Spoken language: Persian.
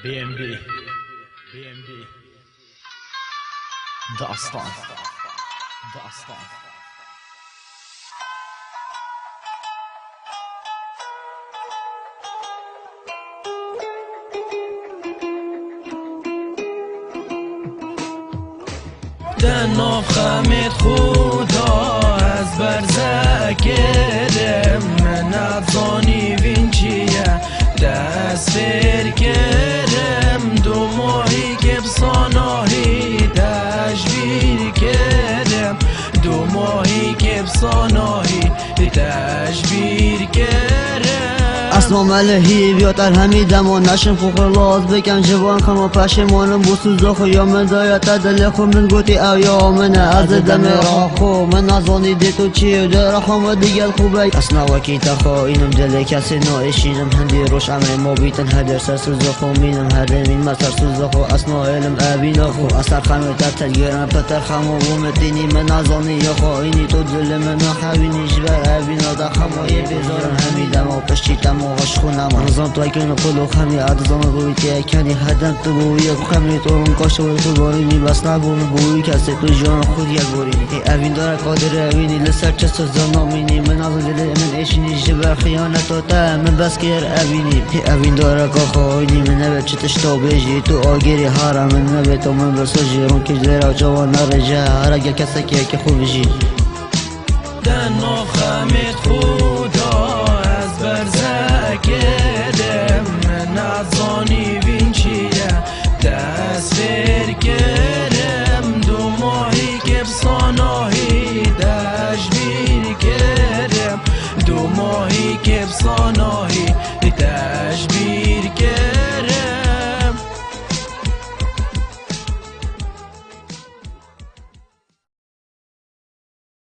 BMB داستان دنا خمت خدا از برزه کردم من افزانی وینچیه دست فر کردم دو ماهی که بساناهی تشبیر کردم دو ماهی که بساناهی تشبیر کردم اسمام الهی بیاتر همیدم و نشم خوخر لاز بکم جوان خما پشمانم بوسوزا خو یا من دایت دل خو من گوتی او یا من از دم را خو من نزانی دی تو چی در خما دیگل خوبه اصنا وکی تخوا اینم دل کسی نایشینم هندی روش امر ما بیتن هدر سر سوزا خو مینم هرمین مسر سوزا خو اصنا علم ابینا خو اثر خمه تتل گرم پتر خما بومتینی من نزانی یا خو اینی تو دل من نخوینی جبر ابینا دا خما یه بزارم همیدم و پشتی تم عاش خونم نظام تو اکنه قلو خمی عدزان روی تی اکنی هدم تو بوی خمی تو اون کاشه و تو بارینی بس نبون بوی کسی تو جان خود یک بارینی اوین داره قادر اوینی لسر چست و زنامینی من از دل من ایشینی جبر خیانت و تا من بس کر اوینی اوین داره که خواهینی من نبه چتش تا بیجی تو آگیری هارم من نبه تو من بسو جیرون کش دیر جوان نرجه هر اگر کسی که خوب جی دنا خمت خدا از برزه کردم من ازانی وینچیه دست فر کردم دو ماهی که بساناهی تشبیر کردم دو ماهی که بساناهی